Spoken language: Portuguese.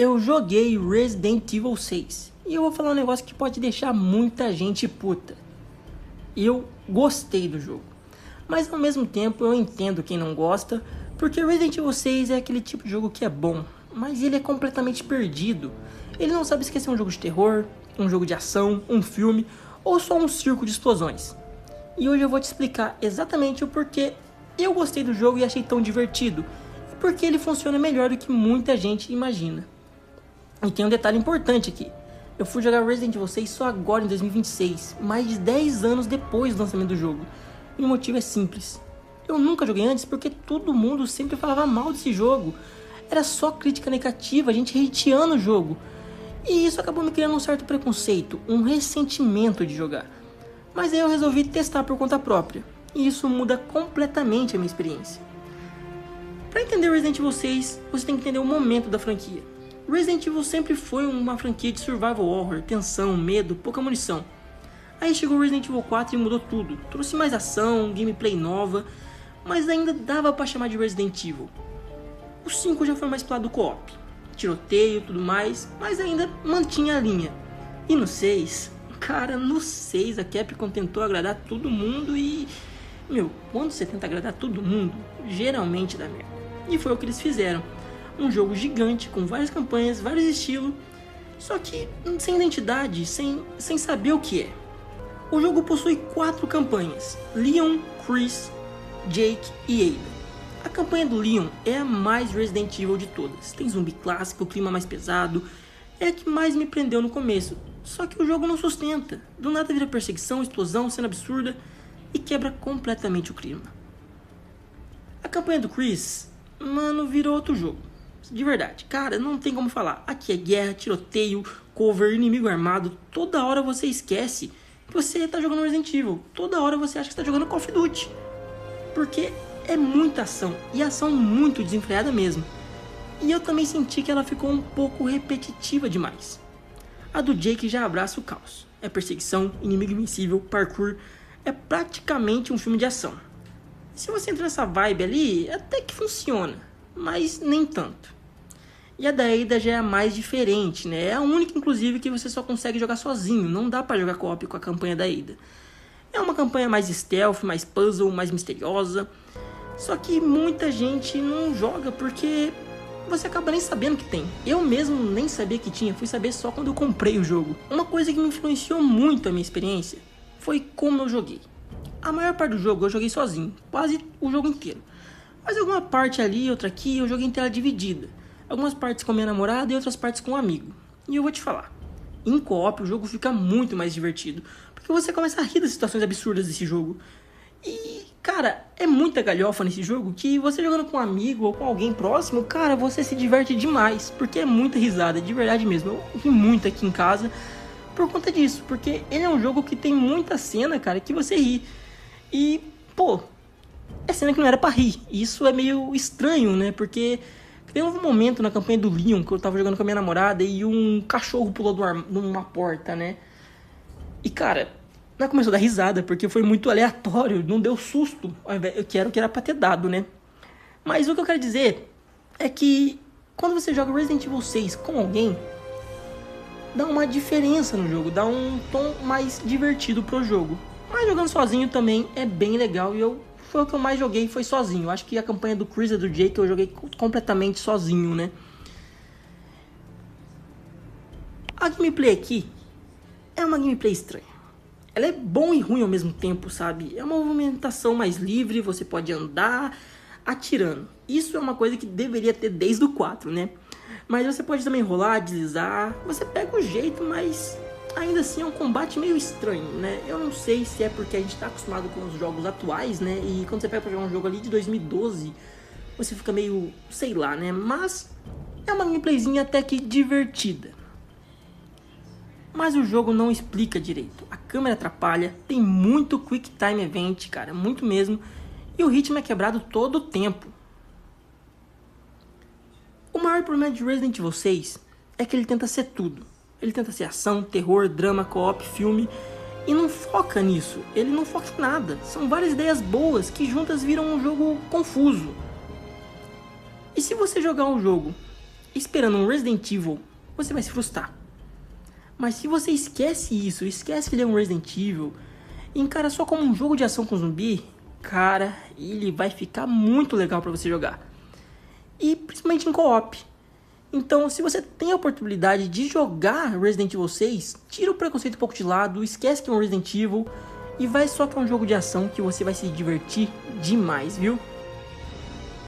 Eu joguei Resident Evil 6 e eu vou falar um negócio que pode deixar muita gente puta. Eu gostei do jogo, mas ao mesmo tempo eu entendo quem não gosta, porque Resident Evil 6 é aquele tipo de jogo que é bom, mas ele é completamente perdido. Ele não sabe esquecer um jogo de terror, um jogo de ação, um filme ou só um circo de explosões. E hoje eu vou te explicar exatamente o porquê eu gostei do jogo e achei tão divertido, e porque ele funciona melhor do que muita gente imagina. E tem um detalhe importante aqui. Eu fui jogar Resident Evil 6 só agora em 2026, mais de 10 anos depois do lançamento do jogo. E o motivo é simples. Eu nunca joguei antes porque todo mundo sempre falava mal desse jogo. Era só crítica negativa, a gente hateando o jogo. E isso acabou me criando um certo preconceito, um ressentimento de jogar. Mas aí eu resolvi testar por conta própria. E isso muda completamente a minha experiência. Para entender Resident Evil 6, você tem que entender o momento da franquia. Resident Evil sempre foi uma franquia de survival horror, tensão, medo, pouca munição. Aí chegou Resident Evil 4 e mudou tudo. Trouxe mais ação, gameplay nova, mas ainda dava pra chamar de Resident Evil. O 5 já foi mais pro lado do co-op, tiroteio e tudo mais, mas ainda mantinha a linha. E no 6, cara, no 6 a Capcom tentou agradar todo mundo e... quando você tenta agradar todo mundo, geralmente dá merda. E foi o que eles fizeram. Um jogo gigante, com várias campanhas, vários estilos, só que sem identidade, sem saber o que é. O jogo possui 4 campanhas: Leon, Chris, Jake e Ada. A campanha do Leon é a mais Resident Evil de todas. Tem zumbi clássico, clima mais pesado, é a que mais me prendeu no começo. Só que o jogo não sustenta, do nada vira perseguição, explosão, cena absurda e quebra completamente o clima. A campanha do Chris, virou outro jogo. De verdade, cara, não tem como falar. Aqui é guerra, tiroteio, cover, inimigo armado. Toda hora você esquece que você tá jogando Resident Evil. Toda hora você acha que está jogando Call of Duty. Porque é muita ação, e ação muito desenfreada mesmo. E eu também senti que ela ficou um pouco repetitiva demais. A do Jake já abraça o caos. É perseguição, inimigo invencível, parkour. É praticamente um filme de ação. Se você entra nessa vibe ali, até que funciona, mas nem tanto. E a da Ada já é a mais diferente, né? É a única, inclusive, que você só consegue jogar sozinho. Não dá pra jogar co-op com a campanha da Ada. É uma campanha mais stealth, mais puzzle, mais misteriosa. Só que muita gente não joga porque você acaba nem sabendo que tem. Eu mesmo nem sabia que tinha, fui saber só quando eu comprei o jogo. Uma coisa que me influenciou muito a minha experiência foi como eu joguei. A maior parte do jogo eu joguei sozinho, quase o jogo inteiro. Mas alguma parte ali, outra aqui, eu joguei em tela dividida. Algumas partes com minha namorada e outras partes com um amigo. E eu vou te falar, em co-op o jogo fica muito mais divertido, porque você começa a rir das situações absurdas desse jogo. E, cara, é muita galhofa nesse jogo que você jogando com um amigo ou com alguém próximo, cara, você se diverte demais, porque é muita risada, de verdade mesmo. Eu ri muito aqui em casa por conta disso, porque ele é um jogo que tem muita cena, cara, que você ri. E, é cena que não era pra rir. E isso é meio estranho, né? Porque tem um momento na campanha do Leon que eu tava jogando com a minha namorada e um cachorro pulou numa porta, né? E, cara, não começou a dar risada porque foi muito aleatório, não deu susto. Eu quero que era pra ter dado, né? Mas o que eu quero dizer é que quando você joga Resident Evil 6 com alguém, dá uma diferença no jogo, dá um tom mais divertido pro jogo. Mas jogando sozinho também é bem legal e foi o que eu mais joguei, foi sozinho. Acho que a campanha do Chris e do Jake eu joguei completamente sozinho, né? A gameplay aqui é uma gameplay estranha. Ela é bom e ruim ao mesmo tempo, sabe? É uma movimentação mais livre, você pode andar atirando. Isso é uma coisa que deveria ter desde o 4, né? Mas você pode também rolar, deslizar, você pega o jeito, mas ainda assim é um combate meio estranho, né? Eu não sei se é porque a gente tá acostumado com os jogos atuais, né? E quando você pega pra jogar um jogo ali de 2012, você fica meio, sei lá, né? Mas é uma gameplayzinha até que divertida. Mas o jogo não explica direito. A câmera atrapalha, tem muito Quick Time Event, cara, muito mesmo. E o ritmo é quebrado todo o tempo. O maior problema de Resident Evil 6 é que ele tenta ser tudo. Ele tenta ser ação, terror, drama, co-op, filme. E não foca nisso. Ele não foca em nada. São várias ideias boas que juntas viram um jogo confuso. E se você jogar um jogo esperando um Resident Evil, você vai se frustrar. Mas se você esquece isso, esquece que ele é um Resident Evil, e encara só como um jogo de ação com zumbi, cara, ele vai ficar muito legal pra você jogar. E principalmente em co-op. Então, se você tem a oportunidade de jogar Resident Evil 6, tira o preconceito um pouco de lado, esquece que é um Resident Evil e vai só que é um jogo de ação que você vai se divertir demais, viu?